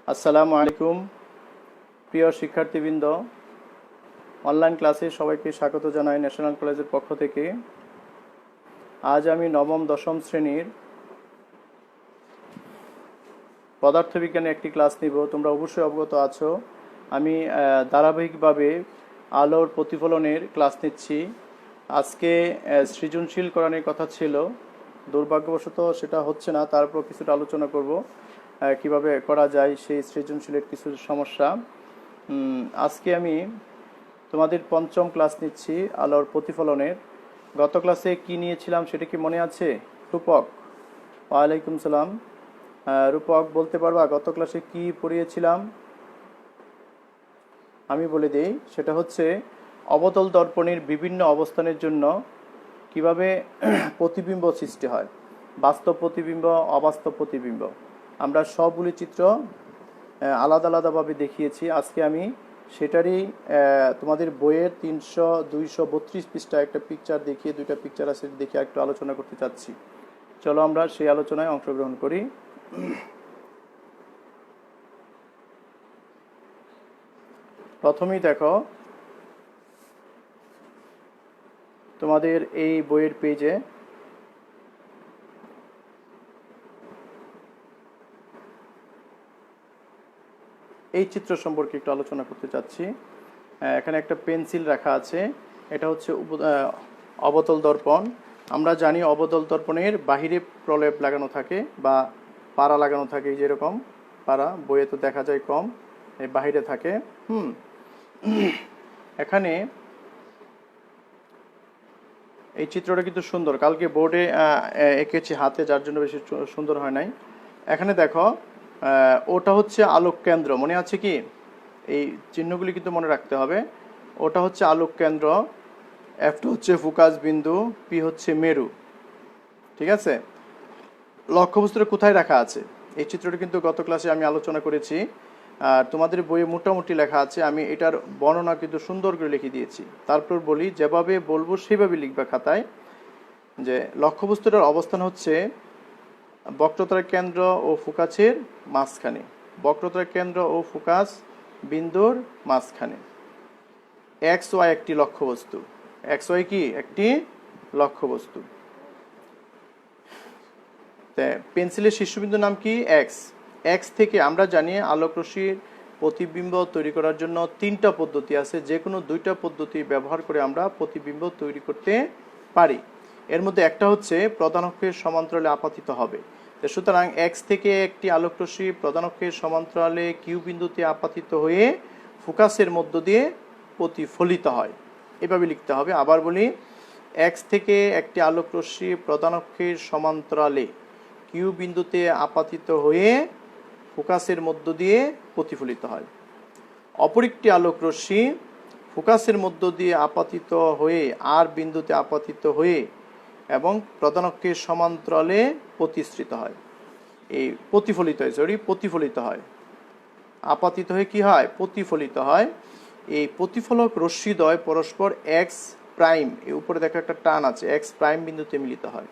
আসসালামু আলাইকুম প্রিয় শিক্ষার্থীবৃন্দ, অনলাইন ক্লাসে সবাইকে স্বাগত জানাই ন্যাশনাল কলেজের পক্ষ থেকে। আজ আমি নবম দশম শ্রেণীর পদার্থবিজ্ঞানের একটি ক্লাস নিব। তোমরা অবশ্যই অবগত আছো আমি ধারাবাহিকভাবে আলোর প্রতিফলনের ক্লাস নিচ্ছি। আজকে সৃজনশীলকরণের কথা ছিল, দুর্ভাগ্যবশত সেটা হচ্ছে না। তারপর কিছুটা আলোচনা করব কিভাবে করা যায় সেই সৃজনশীলের কিছু সমস্যা। আজকে আমি তোমাদের পঞ্চম ক্লাস নিচ্ছি আলোর প্রতিফলনের। গত ক্লাসে কি নিয়েছিলাম সেটা কি মনে আছে? রূপক। ওয়ালাইকুম সালাম। রূপক, বলতে পারবা গত ক্লাসে কি পড়িয়েছিলাম? আমি বলে দিই, সেটা হচ্ছে অবতল দর্পণের বিভিন্ন অবস্থানের জন্য কিভাবে প্রতিবিম্ব সৃষ্টি হয়, বাস্তব প্রতিবিম্ব, অবাস্তব প্রতিবিম্ব। আমরা সবগুলি চিত্র আলাদা আলাদাভাবে দেখিয়েছি। আজকে আমি সেটারই তোমাদের বইয়ের 232 পৃষ্ঠায় একটা পিকচার দেখিয়ে, দুইটা পিকচার আছে দেখে একটু আলোচনা করতে চাচ্ছি। চলো আমরা সেই আলোচনায় অংশগ্রহণ করি। প্রথমেই দেখো, তোমাদের এই বইয়ের পেজে এই চিত্র সম্পর্কে একটু আলোচনা করতে চাচ্ছি। এখানে একটা পেন্সিল রাখা আছে, এটা হচ্ছে অবতল দর্পণ। আমরা জানি অবতল দর্পণের বাহিরে প্রলেপ লাগানো থাকে বা পাড়া লাগানো থাকে, যেরকম পাড়া বইয়ে তো দেখা যায় কম, এই বাহিরে থাকে। এখানে এই চিত্রটা কিন্তু সুন্দর, কালকে বোর্ডে এঁকেছি হাতে, যার জন্য বেশি সুন্দর হয় নাই। এখানে দেখো, ওটা হচ্ছে আলোক কেন্দ্র, মনে আছে কি? এই চিহ্নগুলি কিন্তু মনে রাখতে হবে। ওটা হচ্ছে আলোক কেন্দ্র, এফটা হচ্ছে ফোকাস বিন্দু, পি হচ্ছে মেরু। ঠিক আছে? লক্ষ্যবস্তুটা কোথায় রাখা আছে, এই চিত্রটা কিন্তু গত ক্লাসে আমি আলোচনা করেছি। আর তোমাদের বইয়ে মোটামুটি লেখা আছে, আমি এটার বর্ণনা কিন্তু সুন্দর করে লিখে দিয়েছি। তারপর বলি, যেভাবে বলবো সেভাবে লিখবে খাতায়। যে লক্ষ্যবস্তুটার অবস্থান হচ্ছে বক্রতার কেন্দ্র ও ফোকাসের মাঝখানে, বক্রতার কেন্দ্র ও ফোকাস বিন্দুর মাঝখানে। এক্স ওয়াই একটি লক্ষ্যবস্তু, এক্স ওয়াই কি একটি লক্ষ্যবস্তু। পেন্সিলের শীর্ষবিন্দুর নাম কি? এক্স। এক্স থেকে আমরা জানি আলোক রশ্মির প্রতিবিম্ব তৈরি করার জন্য তিনটা পদ্ধতি আছে, যে কোনো দুইটা পদ্ধতি ব্যবহার করে আমরা প্রতিবিম্ব তৈরি করতে পারি। এর মধ্যে একটা হচ্ছে প্রধান অক্ষের সমান্তরালে আপাতিত হবে। সুতরাং এক্স থেকে একটি আলোক রশ্মি প্রধান অক্ষের সমান্তরালে কিউ বিন্দুতে আপাতিত হয়ে ফোকাসের মধ্য দিয়ে প্রতিফলিত হয়, এভাবে লিখতে হবে। আবার বলি, এক্স থেকে একটি আলোক রশ্মি প্রধান অক্ষের সমান্তরালে কিউ বিন্দুতে আপাতিত হয়ে ফোকাসের মধ্য দিয়ে প্রতিফলিত হয়। অপর একটি আলোক রশ্মি ফোকাসের মধ্য দিয়ে আপাতিত হয়ে আর বিন্দুতে আপাতিত হয়ে এবং প্রধান অক্ষের সমান্তরালে প্রতিসৃত হয়, এই প্রতিফলিত হয়, প্রতিফলিত হয়। আপাতিত হয়ে কি হয়? প্রতিফলিত হয়। এই প্রতিফলক রশ্মিদ্বয় পরস্পর এক্স প্রাইম, এই উপরে দেখো একটা টান আছে, এক্স প্রাইম বিন্দুতে মিলিত হয়।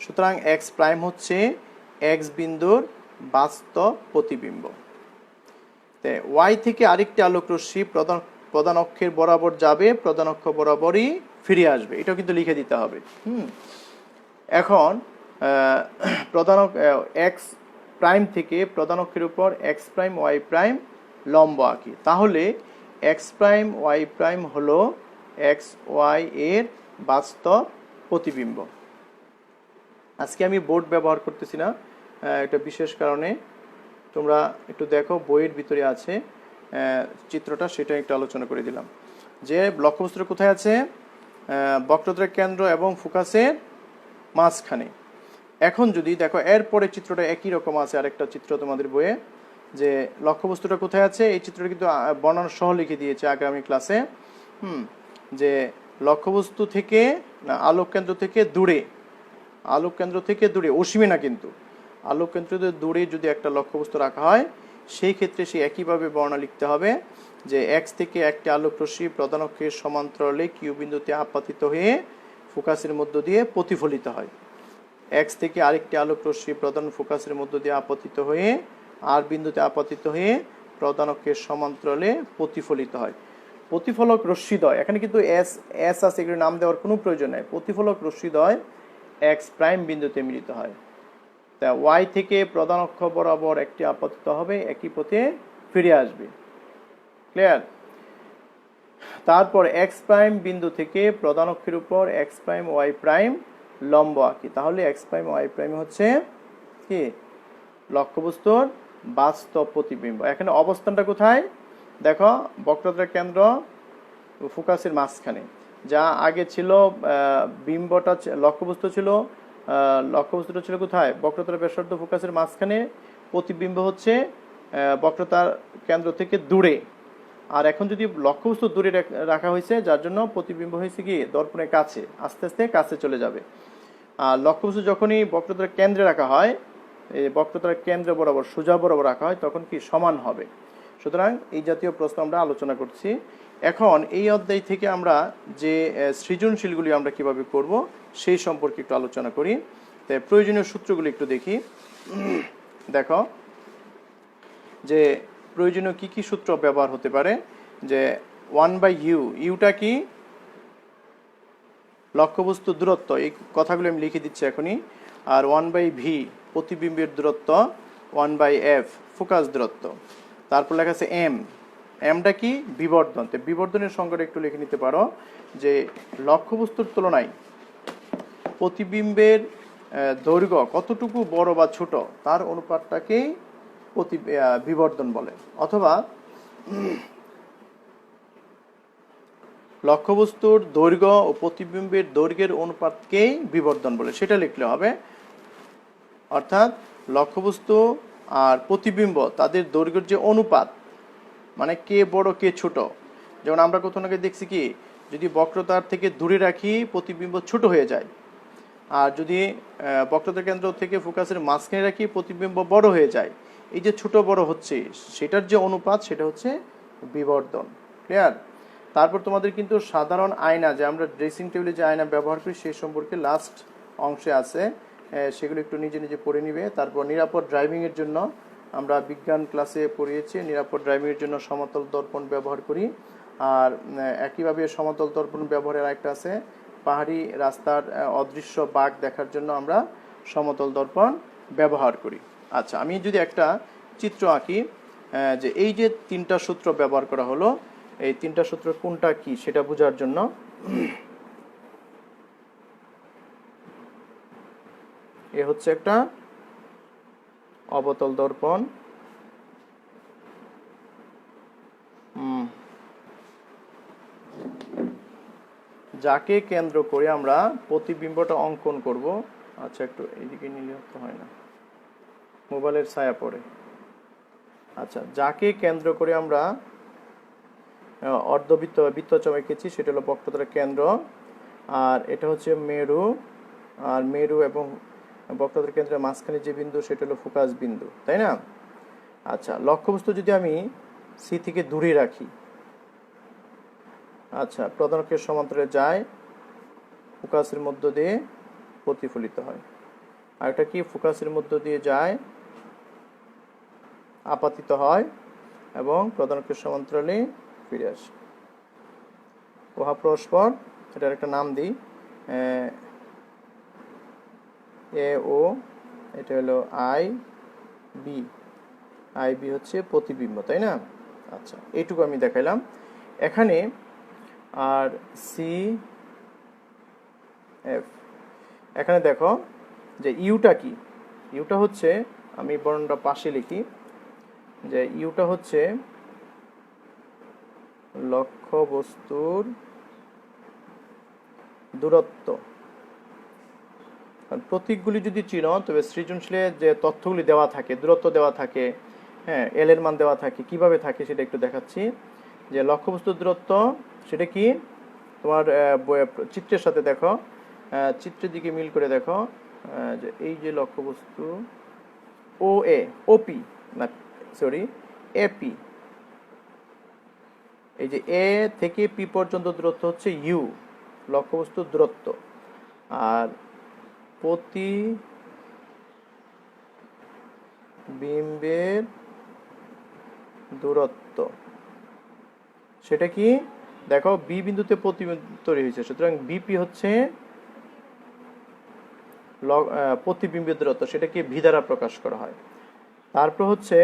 সুতরাং এক্স প্রাইম হচ্ছে এক্স বিন্দুর বাস্তব প্রতিবিম্ব। ওয়াই থেকে আরেকটি আলোক রশ্মি প্রধান অক্ষের বরাবর যাবে, প্রধান অক্ষ বরাবরই ফিরে আসবে, এটাও কিন্তু লিখে দিতে হবে। এখন প্রধান এক্স প্রাইম থেকে প্রধান অক্ষের উপর এক্স প্রাইম ওয়াই প্রাইম লম্ব আঁকি। তাহলে এক্স প্রাইম ওয়াই প্রাইম হলো এক্স ওয়াই এর বাস্তব প্রতিবিম্ব। আজকে আমি বোর্ড ব্যবহার করতেছি না, এটা বিশেষ কারণে। তোমরা একটু দেখো, বইয়ের ভিতরে আছে চিত্রটা, সেটা একটু আলোচনা করে দিলাম। যে লক্ষ্যবস্তুটা কোথায় আছে? বক্রতার কেন্দ্র এবং ফোকাসের মাঝখানে। এখন যদি দেখো, এরপরে চিত্রটা একই রকম আছে, আরেকটা চিত্র তোমাদের বইয়ে, যে লক্ষ্যবস্তুটা কোথায় আছে, এই চিত্রটা কিন্তু বর্ণনা সহ লিখে দিয়েছে আগামী ক্লাসে। যে লক্ষ্যবস্তু থেকে না, আলোক কেন্দ্র থেকে দূরে, আলোক কেন্দ্র থেকে দূরে, অসীমে না কিন্তু, আলোক কেন্দ্র থেকে দূরে যদি একটা লক্ষ্যবস্তু রাখা হয়, সেই ক্ষেত্রে সে একইভাবে বর্ণনা লিখতে হবে যে এক্স থেকে একটি আলোক রশ্মি প্রধান অক্ষের সমান্তরালে কিউ বিন্দুতে আপাতিত হয়ে ফোকাসের মধ্য দিয়ে প্রতিফলিত হয়। এক্স থেকে আরেকটি আলোক রশ্মি প্রধান ফোকাসের মধ্য দিয়ে আপতিত হয়ে আর বিন্দুতে আপতিত হয়ে প্রধান অক্ষের সমান্তরালে প্রতিফলিত হয়। প্রতিফলক রশ্মিদ্বয়, এখানে কিন্তু এস এস আছে, এগুলো নাম দেওয়ার কোনো প্রয়োজন নাই। প্রতিফলক রশ্মিদ্বয় এক্স প্রাইম বিন্দুতে মিলিত হয়। তা ওয়াই থেকে প্রধান অক্ষ বরাবর একটি আপতিত হবে, একই পথে ফিরে আসবে। ক্লিয়ার? তারপর এক্স প্রাইম বিন্দু থেকে প্রধান অক্ষের উপর এক্স প্রাইম ওয়াই প্রাইম লম্ব আঁকি। তাহলে এক্স প্রাইম ওয়াই প্রাইম হচ্ছে কি লক্ষ্যবস্তুর বাস্তব প্রতিবিম্ব। এখানে অবস্থানটা কোথায় দেখো, বক্রতার কেন্দ্র ফোকাসের মাঝখানে। যা আগে ছিল বিম্বটা লক্ষ্যবস্তু ছিল, লক্ষ্যবস্তুটা ছিল কোথায়, বক্রতার ব্যাসার্ধ ফোকাসের মাঝখানে, প্রতিবিম্ব হচ্ছে বক্রতার কেন্দ্র থেকে দূরে। আর এখন যদি লক্ষ্যবস্তু দূরে রাখা হয়েছে, যার জন্য প্রতিবিম্ব হয়েছে কি দর্পণের কাছে, আস্তে আস্তে কাছে চলে যাবে। আর লক্ষ্যবস্তু যখনই বক্রতার কেন্দ্রে রাখা হয়, এই বক্রতার কেন্দ্র বরাবর সোজা বরাবর রাখা হয়, তখন কি সমান হবে। সুতরাং এই জাতীয় প্রশ্ন আমরা আলোচনা করছি। এখন এই অধ্যায় থেকে আমরা যে সৃজনশীলগুলি আমরা কিভাবে করব সেই সম্পর্কে একটু আলোচনা করি। তাই প্রয়োজনীয় সূত্রগুলি একটু দেখি। দেখো যে প্রয়োজনীয় কি কি সূত্র ব্যবহার হতে পারে। যে 1/u, ইউটা কি লক্ষ্যবস্তু দূরত্ব, এই কথাগুলো আমি লিখে দিচ্ছি এখনই। আর 1/v প্রতিবিম্বের দূরত্ব, 1/f ফোকাস দূরত্ব। তারপর লেখা আছে m, mটা কি বিবর্ধন। তো বিবর্ধনের সংজ্ঞাটা একটু লিখে নিতে পারো যে লক্ষ্যবস্তুর তুলনায় প্রতিবিম্বের দৈর্ঘ্য কতটুকু বড় বা ছোট তার অনুপাতটাকেই বিবর্ধন বলে। অথবা লক্ষ্যবস্তুর দৈর্ঘ্য ও প্রতিবিম্বের দৈর্ঘ্যের অনুপাতকেই বিবর্ধন বলে, সেটা লিখলে হবে। অর্থাৎ লক্ষ্যবস্তু আর প্রতিবিম্ব তাদের দৈর্ঘ্যের যে অনুপাত, মানে কে বড় কে ছোট। যেমন আমরা কোথাও আগে দেখছি কি, যদি বক্রতার থেকে দূরে রাখি প্রতিবিম্ব ছোট হয়ে যায়, আর যদি বক্রতার কেন্দ্র থেকে ফোকাসের মাঝখানে রাখি প্রতিবিম্ব বড় হয়ে যায়। এই যে ছোট বড় হচ্ছে, সেটার যে অনুপাত সেটা হচ্ছে বিবর্ধন। ক্লিয়ার? তারপর তোমাদের কিন্তু সাধারণ আয়না, যে আমরা ড্রেসিং টেবিলে যে আয়না ব্যবহার করি সেই সম্পর্কে লাস্ট অংশে আছে, সেগুলো একটু নিজে নিজে পড়ে নিবে। তারপর নিরাপদ ড্রাইভিংয়ের জন্য আমরা বিজ্ঞান ক্লাসে পড়িয়েছি, নিরাপদ ড্রাইভিংয়ের জন্য সমতল দর্পণ ব্যবহার করি। আর একইভাবে সমতল দর্পণ ব্যবহারের একটা আছে, পাহাড়ি রাস্তার অদৃশ্য বাঘ দেখার জন্য আমরা সমতল দর্পণ ব্যবহার করি। আচ্ছা, আমি যদি একটা চিত্র আঁকি, যে এই যে তিনটা সূত্র ব্যবহার করা হলো, এই তিনটা সূত্র কোনটা কি সেটা বোঝার জন্য এ হচ্ছে একটা অবতল দর্পণ, যাকে কেন্দ্র করে আমরা প্রতিবিম্বটা অঙ্কন করব। আচ্ছা, একটু এইদিকে নিলে তো হয় না, মোবাইলের ছায়া পড়ে। আচ্ছা, যাকে কেন্দ্র করে আমরা অর্ধবৃত্ত বৃত্তচাপ এঁকেছি, সেটা হলো বক্রতার কেন্দ্র। আর এটা হচ্ছে মেরু, আর মেরু এবং বক্রতার কেন্দ্রের মাঝখানে যে বিন্দু সেটা হলো ফোকাস বিন্দু, তাই না? আচ্ছা, লক্ষ্যবস্তু যদি আমি সি থেকে দূরে রাখি, আচ্ছা, প্রধান অক্ষের সমান্তরালে যায়, ফোকাসের মধ্য দিয়ে প্রতিফলিত হয়। আর এটা কি ফোকাসের মধ্য দিয়ে যায়, আপতিত হয় এবং প্রধান অক্ষের সমান্তরালে ফিরে আসে। উহা পরস্পর, এটার একটা নাম দিই, এ ও, এটা হলো আই বি, আই বি হচ্ছে প্রতিবিম্ব, তাই না? আচ্ছা, এইটুকু আমি দেখাইলাম এখানে। আর সি এফ, এখানে দেখো যে ইউটা কি, ইউটা হচ্ছে, আমি বর্ণটা পাশে লিখি, যে ইউটা হচ্ছে লক্ষ্যবস্তুর দূরত্ব। প্রতীকগুলি যদি চিনো, তবে সৃজনশীলে যে তথ্যগুলি দেওয়া থাকে, দূরত্ব দেওয়া থাকে, হ্যাঁ, এল এর মান দেওয়া থাকে, কিভাবে থাকে সেটা একটু দেখাচ্ছি। যে লক্ষ্যবস্তুর দূরত্ব সেটা কি তোমার চিত্রের সাথে দেখো, চিত্রের দিকে মিল করে দেখো, যে এই যে লক্ষ্যবস্তু ও এ, ওপি না সরি এপি, এই যে এ থেকে পি পর্যন্ত দূরত্ব হচ্ছে ইউ, লক্ষ্যবস্তুর দূরত্ব। আর বিম্বের দূরত্ব সেটা কি দেখো বি বিন্দুতে প্রতিবিম্ব তৈরি হয়েছে, সুতরাং বিপি হচ্ছে প্রতিবিম্বের দূরত্ব, সেটাকে ভি দ্বারা প্রকাশ করা হয়। তারপর হচ্ছে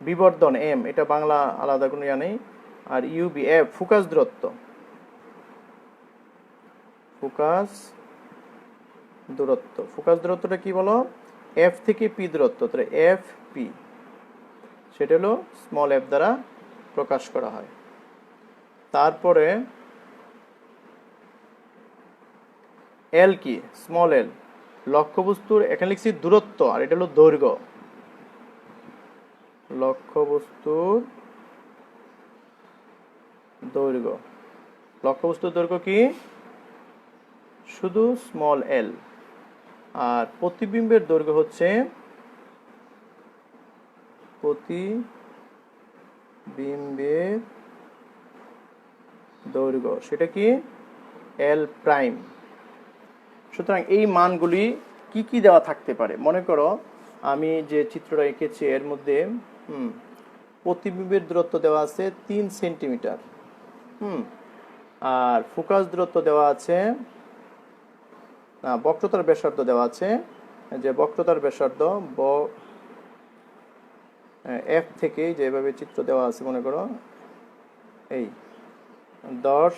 বিবর্ধন এম, এটা বাংলা আলাদা কোনো ইয়া নেই। আর ইউবি এফ ফোকাস দূরত্ব, ফোকাস দূরত্ব, ফোকাস দূরত্বটা কি বলো, এফ থেকে পি দূরত্ব, তাহলে এফ পি সেটা হলো স্মল এফ দ্বারা প্রকাশ করা হয়। তারপরে এল কি, স্মল এল, লক্ষ্যবস্তুর এখানে লিখছি দূরত্ব আর এটা হলো দৈর্ঘ্য, লক্ষ্যবস্তুর দৈর্ঘ্য, লক্ষ্যবস্তুর দৈর্ঘ্য কি শুধু স্মল এল, আর প্রতিবিম্বের দৈর্ঘ্য হচ্ছে প্রতিবিম্বের দৈর্ঘ্য সেটা কি এল প্রাইম। সুতরাং এই মানগুলি কি কি দেওয়া থাকতে পারে, মনে করো আমি যে চিত্রটা এঁকেছি এর মধ্যে প্রতিবিম্বের দূরত্ব দেওয়া আছে 3 সেন্টিমিটার, আর ফোকাস দূরত্ব দেওয়া আছে, বক্রতার ব্যাসার্ধ দেওয়া আছে, যে বক্রতার ব্যাসার্ধ এফ থেকে যেভাবে চিত্র দেওয়া আছে মনে করো এই 10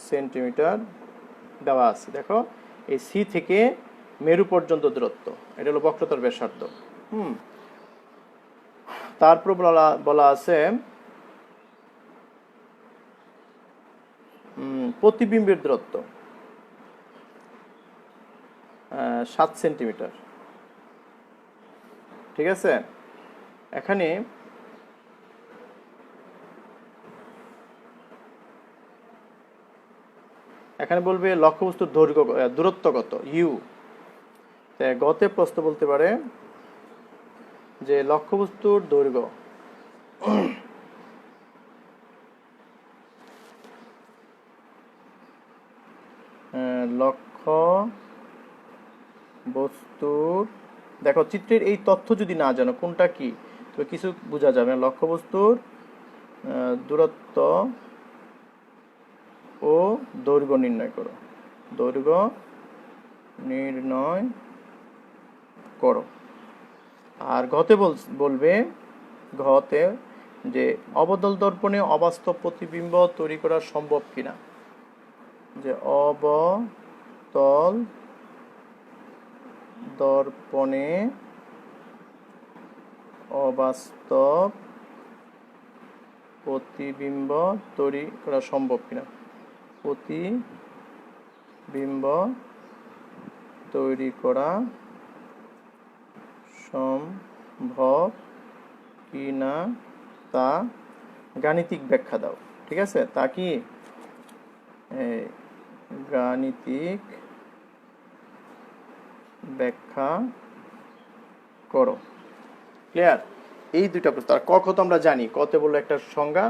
সেন্টিমিটার দেওয়া আছে। দেখো এই সি থেকে মেরু পর্যন্ত দূরত্ব, এটা হলো বক্রতার ব্যাসার্ধ। তারপর বলা আছে প্রতিবিম্বের দূরত্ব 7 সেন্টিমিটার, ঠিক আছে। এখানে বলবে লক্ষ্যবস্তুর দূরত্ব কত, ইউ। গতে প্রশ্ন বলতে পারে যে লক্ষ্যবস্তুর দৈর্ঘ্য লক্ষ্য বস্তুর, দেখো চিত্রের এই তথ্য যদি না জানো কোনটা কি তো কিছু বোঝা যাবে না। লক্ষ্যবস্তুর দূরত্ব ও দৈর্ঘ্য নির্ণয় করো, দৈর্ঘ্য নির্ণয় করো। আর ঘতে বলবে ঘতে যে অবতল দর্পণে অবাস্তব প্রতিবিম্ব তৈরি করা সম্ভব কিনা, যে অবতল দর্পণে অবাস্তব প্রতিবিম্ব তৈরি করা সম্ভব কিনা, প্রতিবিম্ব তৈরি করা সম্ভব কিনা তা গাণিতিক ব্যাখ্যা দাও, ঠিক আছে। তা কি গাণিতিক ব্যাখ্যা করো, ক্লিয়ার। এই দুইটা প্রশ্ন। আর ক খ তো আমরা জানি, কতে বললো একটা সংজ্ঞা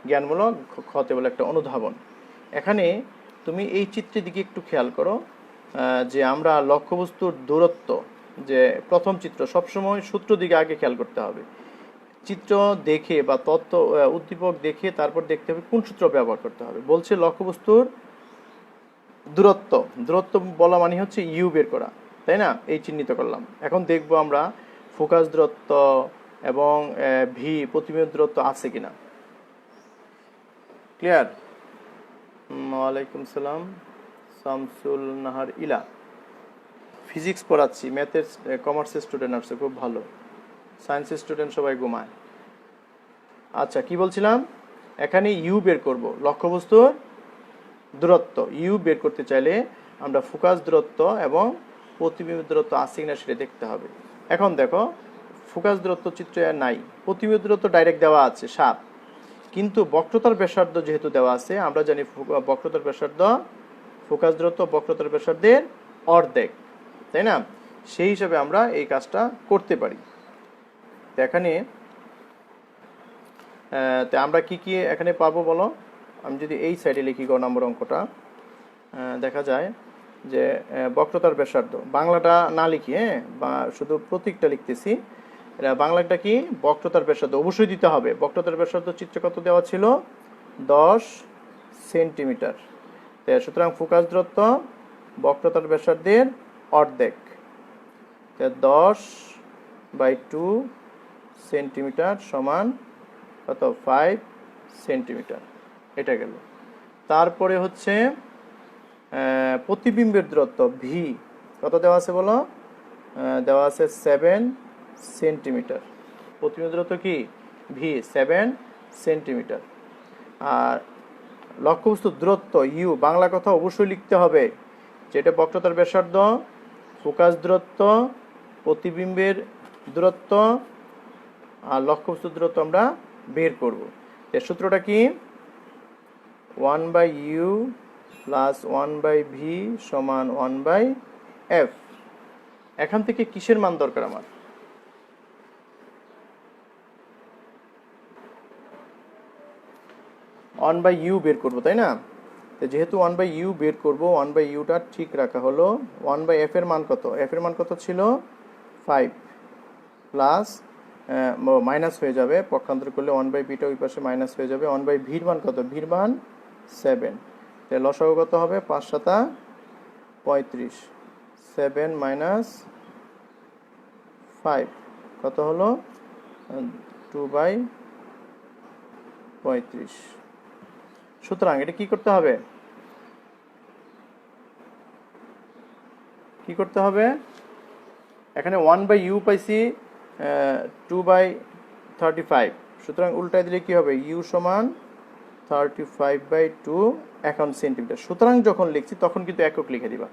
জ্ঞানমূলক, খতে বললো একটা অনুধাবন। এখানে তুমি এই চিত্রের দিকে একটু খেয়াল করো যে আমরা লক্ষ্যবস্তুর দূরত্ব, যে প্রথম চিত্র সবসময় সূত্র দিকে আগে খেয়াল করতে হবে, চিত্র দেখে বা তথ্য উদ্দীপক দেখে তারপর দেখতে হবে কোন সূত্র ব্যবহার করতে হবে। বলছে লক্ষ্যবস্তুর দূরত্ব, দূরত্ব বলা মানে হচ্ছে ইউ বের করা, তাই না, এই চিহ্নিত করলাম। এখন দেখবো আমরা ফোকাস দূরত্ব এবং ভি প্রতিবিম্ব দূরত্ব আছে কিনা, ক্লিয়ার। ওয়ালাইকুম সালাম শামসুল নাহার ইলা, ফিজিক্স পড়াচ্ছি, ম্যাথের কমার্সের স্টুডেন্ট আসছে, খুব ভালো। সায়েন্সের স্টুডেন্ট সবাই ঘুমায়। আচ্ছা কি বলছিলাম, এখানে ইউ বের করব, লক্ষ্যবস্তুর দূরত্ব ইউ বের করতে চাইলে আমরা ফোকাস দূরত্ব এবং প্রতিবিম্ব দূরত্ব আছে কিনা সেটা দেখতে হবে। এখন দেখো ফোকাস দূরত্ব চিত্রে নাই, প্রতিবিম্ব দূরত্ব ডাইরেক্ট দেওয়া আছে 7, কিন্তু বক্রতার ব্যাসার্ধ যেহেতু দেওয়া আছে, আমরা জানি বক্রতার ব্যাসার্ধ ফোকাস দূরত্ব বক্রতার ব্যাসার্ধের অর্ধেক, তাই না, সেই হিসাবে আমরা এই কাজটা করতে পারি। এখানে আমরা কি কি এখানে পাবো বলো, আমি যদি এই সাইডে লিখি গ নম্বর অঙ্কটা, দেখা যায় যে বক্রতার ব্যাসার্ধ, বাংলাটা না লিখি, বা শুধু প্রতীকটা লিখতেছি, এটা বাংলাটা কি, বক্রতার ব্যাসার্ধ অবশ্যই দিতে হবে। বক্রতার ব্যাসার্ধ চিত্রে কত দেওয়া ছিল, 10 সেন্টিমিটার। সুতরাং ফোকাস দূরত্ব বক্রতার ব্যাসার্ধের অর্ধেক, 10/2 সেন্টিমিটার সমান কত, 5 সেন্টিমিটার। এটা গেল। তারপরে হচ্ছে প্রতিবিম্বের দূরত্ব ভি কত দেওয়া আছে বলো, দেওয়া আছে 7 সেন্টিমিটার। প্রতিবিম্বের দূরত্ব কি, ভি 7 সেন্টিমিটার। আর লক্ষ্যবস্তুর দূরত্ব ইউ, বাংলা কথা অবশ্যই লিখতে হবে, যেটা বক্রতার ব্যাসার্ধ, ফোকাস দূরত্ব, প্রতিবিম্বের দূরত্ব আর লক্ষ্যবস্তুর দূরত্ব আমরা বের করব। এর সূত্রটা কি, 1/u প্লাস 1/v সমান 1/f। এখান থেকে কিসের মান দরকার আমার, 1/u বের করবো, তাই না? যেহেতু 1/u বের করবো, 1/uটা ঠিক রাখা হলো। 1/f এর মান কত, f এর মান কত ছিল 5, প্লাস মাইনাস হয়ে যাবে, পক্ষান্তর করলে 1/bটা ওই পাশে মাইনাস হয়ে যাবে। 1/v এর মান কত, ভির মান 7, লসাগু কত হবে, 5 7 35, 7 মাইনাস 5 কত হলো, 2/35। সুতরাং এটা কি করতে হবে, কি করতে হবে, এখানে 1/u পাইছি 2/35, সুতরাং উল্টায় দিলে কি হবে, u সমান 35/2 এখন সেন্টিমিটার। সুতরাং যখন লিখছি তখন কিন্তু একক লিখে দিবা,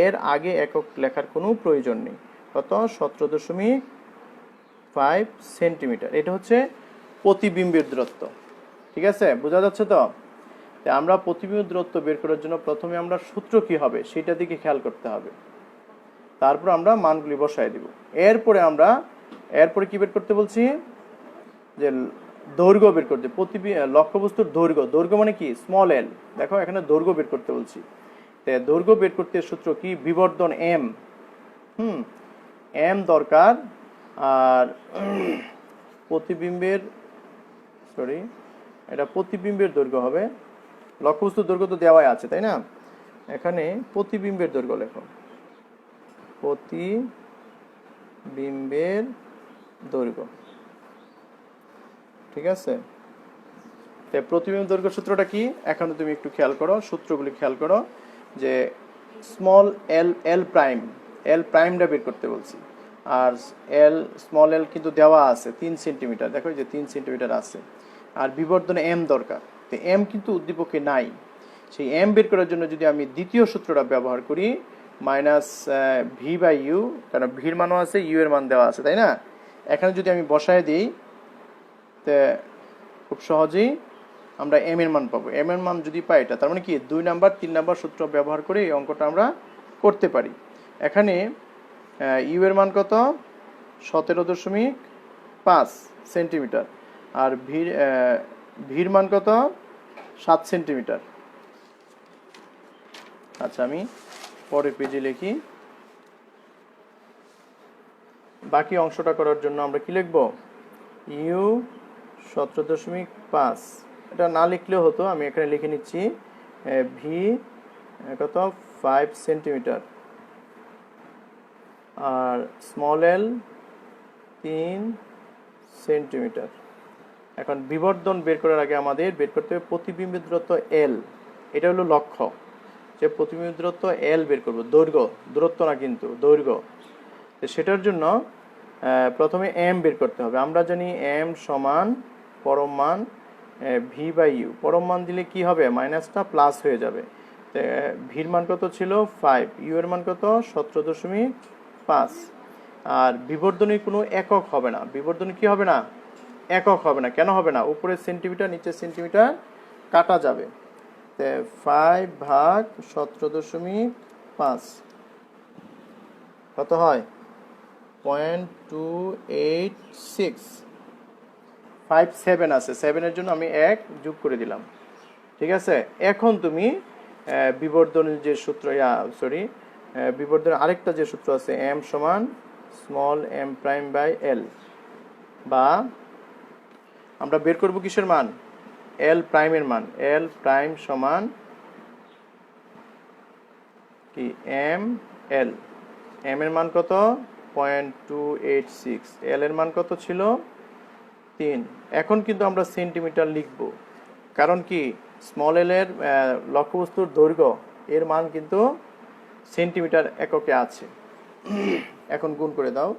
এর আগে একক লেখার কোনো প্রয়োজন নেই। কত, 17.5 সেন্টিমিটার। এটা হচ্ছে প্রতিবিম্বের দূরত্ব। ঠিক আছে, বোঝা যাচ্ছে তো? আমরা প্রতিবিম্বের দূরত্ব বের করার জন্য প্রথমে আমরা সূত্র কি হবে সেটা দিকে খেয়াল করতে হবে, তারপর আমরা মানগুলি বসায় দিব। এরপরে কি বের করতে বলছি, যে দৈর্ঘ্য বের করতে, লক্ষ্যবস্তুর দৈর্ঘ্য, দৈর্ঘ্য মানে কি, স্মল এল। দেখো এখানে দৈর্ঘ্য বের করতে বলছি, দৈর্ঘ্য বের করতে সূত্র কি, বিবর্ধন এম, এম দরকার। আর প্রতিবিম্বের, এটা প্রতিবিম্বের দৈর্ঘ্য হবে, লক্ষ্যবস্তুর দৈর্ঘ্য তো দেওয়াই আছে, তাই না? এখানে প্রতিবিম্বের দৈর্ঘ্য লেখো, প্রতিবিম্বের দৈর্ঘ্য। ঠিক আছে, প্রতিবিম্ব দৈর্ঘ্য সূত্রটা কি, এখন তুমি একটু খেয়াল করো, সূত্রগুলি খেয়াল করো, যে স্মল এল, এল প্রাইমটা বের করতে বলছি। আর স্মল এল কিন্তু দেওয়া আছে 3 সেন্টিমিটার, দেখো যে 3 সেন্টিমিটার আছে। আর বিবর্ধনে এম দরকার, তো এম কিন্তু উদ্দীপকে নাই। সেই এম বের করার জন্য যদি আমি দ্বিতীয় সূত্রটা ব্যবহার করি, মাইনাস v/u, কারণ ভির মানও আছে, ইউ এর মান দেওয়া আছে, তাই না? এখানে যদি আমি বসায় দিই, তে খুব সহজেই আমরা এম এর মান পাবো। এম এর মান যদি পাই, এটা তার মানে কি 2 নাম্বার 3 নাম্বার সূত্র ব্যবহার করে এই অঙ্কটা আমরা করতে পারি। এখানে ইউ এর মান কত, 17.5 সেন্টিমিটার, আর ভির মান কত, 7 সেন্টিমিটার। আচ্ছা, আমি পরের পেজে লিখি। বাকি অংশটা করার জন্য আমরা কি লিখব, ইউ 17.5, এটা না লিখলেও হতো, আমি এখানে লিখে নিচ্ছি, ভি কত, 5 সেন্টিমিটার, আর স্মল এল 3 সেন্টিমিটার। এখন বিবর্ধন বের করার আগে আমাদের বের করতে হবে প্রতিবিম্বের দূরত্ব এল, এটা হলো লক্ষ্য, যে প্রতিবিম্বের দূরত্ব এল বের করব, দৈর্ঘ্য, দূরত্ব না কিন্তু দৈর্ঘ্য। তো সেটার জন্য প্রথমে এম বের করতে হবে। আমরা জানি এম সমান পরম মান v/u, পরম মান দিলে কি হবে, মাইনাসটা প্লাস হয়ে যাবে। ভির মান কত ছিল 5, ইউ এর মান কত 17.5। আর বিবর্ধনের কোনো একক হবে না, বিবর্ধনে কি হবে না, একক হবে না। কেন হবে না, উপরে সেন্টিমিটার নিচে সেন্টিমিটার কাটা যাবে। 5/17.5 কত হয়, 0.286। 57 আছে, 7 এর জন্য আমি 1 যোগ করে দিলাম। ঠিক আছে, এখন তুমি বিবর্ধনের যে সূত্র, বিবর্ধনের আরেকটা যে সূত্র আছে, এম সমান small M prime by L, বা আমরা বের করব কিসের মান, এল প্রাইমের মান। এল প্রাইম সমান কি এম এল, এম এর মান কত 0.286, এল এর মান কত ছিল 3। এখন কিন্তু আমরা সেন্টিমিটার লিখব, কারণ কি স্মল এল এর লক্ষ্যবস্তুর দৈর্ঘ্য এর মান কিন্তু সেন্টিমিটার এককে আছে। এখন গুণ করে দাও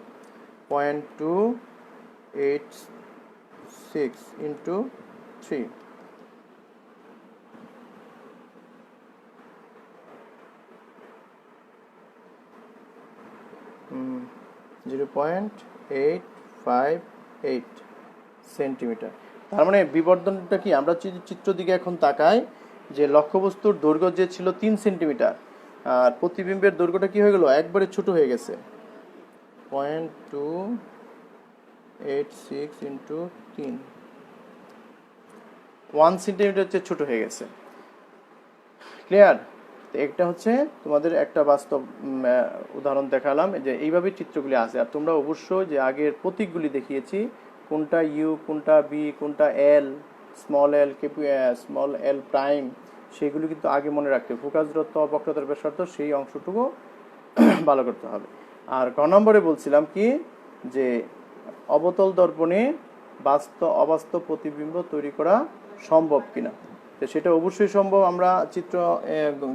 0.286 ইন্টু 3, 0.858 সেন্টিমিটার। তার মানে বিবর্ধনটা কি, আমরা যদি চিত্র দিকে এখন তাকাই যে লক্ষ্যবস্তুর দৈর্ঘ্য যে ছিল 3 সেন্টিমিটার, আর প্রতিবিম্বের দৈর্ঘ্যটা কি হয়ে গেল, একবারে ছোট হয়ে গেছে। 0.286 ইন্টু 3, 1 সেন্টিমিটার চেয়ে ছোট হয়ে গেছে। ক্লিয়ার? একটা হচ্ছে তোমাদের একটা বাস্তব উদাহরণ দেখালাম যে এইভাবে চিত্রগুলি আছে। আর তোমরা অবশ্যই যে আগের প্রতীকগুলি দেখিয়েছি, কোনটা ইউ, কোনটা বি, কোনটা L, small L, small L prime, সেগুলো কিন্তু আগে মনে রাখতে, ফোকাস দূরত্ব, বক্রতার ব্যাসার্ধ, সেই অংশটুকু ভালো করতে হবে। আর ক নম্বরে বলছিলাম কি যে অবতল দর্পণে অবাস্তব প্রতিবিম্ব তৈরি করা সম্ভব কিনা। তো সেটা অবশ্যই সম্ভব। আমরা চিত্র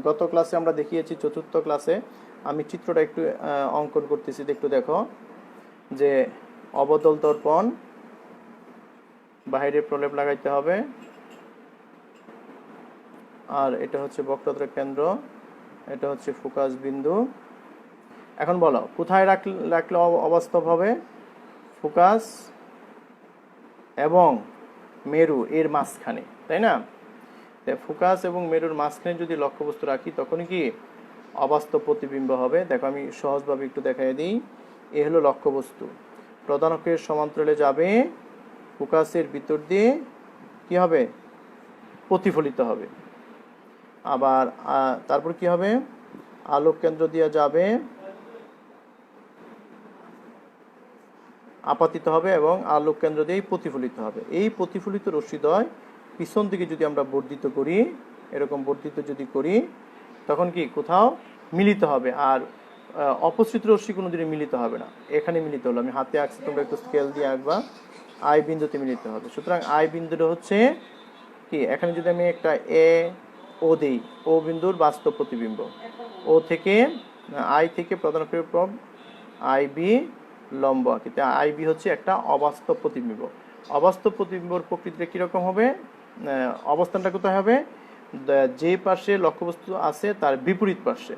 গত ক্লাসে আমরা দেখিয়েছি, চতুর্থ ক্লাসে আমি চিত্রটা একটু অঙ্কন করতেছি, একটু দেখো যে অবতল দর্পণ, বাইরে প্রলেপ লাগাইতে হবে, আর এটা হচ্ছে বক্রতার কেন্দ্র, এটা হচ্ছে ফোকাস বিন্দু। এখন বলো কোথায় রাখলে অবাস্তব হবে, ফোকাস এবং মেরু এর মাঝখানে, তাই না? ফোকাস এবং মেরুর মাঝখানে যদি লক্ষ্যবস্তু রাখি তখনই কি অবাস্তব প্রতিবিম্ব হবে। দেখো আমি সহজভাবে একটু দেখাই দিই। এ হলো লক্ষ্যবস্তু, প্রধান অক্ষের সমান্তরালে যাবে, ফোকাসের ভিতর দিয়ে কি হবে, প্রতিফলিত হবে। আবার তারপর কি হবে, আলোক কেন্দ্র দিয়ে যাবে, আপাতিত হবে এবং আলোক কেন্দ্র দিয়েই প্রতিফলিত হবে। এই প্রতিফলিত রশ্মিদ্বয় পিছন দিকে যদি আমরা বর্ধিত করি, এরকম বর্ধিত যদি করি, তখন কি কোথাও মিলিত হবে। আর অপসৃত রশ্মি কোনোদিনই মিলিত হবে না। এখানে মিলিত হলো, আমি হাতে আঁকছি, তোমরা একটু স্কেল দিয়ে আঁকবা, আই বিন্দুতে মিলিত হবে। সুতরাং আই বিন্দুটা হচ্ছে কি, এখানে যদি আমি একটা এ ও দেই, ও বিন্দুর বাস্তব প্রতিবিম্ব, ও থেকে আই থেকে প্রধান অক্ষের উপর আই বি লম্ব আঁকি, আই বি হচ্ছে একটা অবাস্তব প্রতিবিম্ব। অবাস্তব প্রতিবিম্বর প্রকৃতিটা কিরকম হবে, অবস্থানটা কোথায় হবে, যে পাশে লক্ষ্যবস্তু আছে তার বিপরীত পাশে।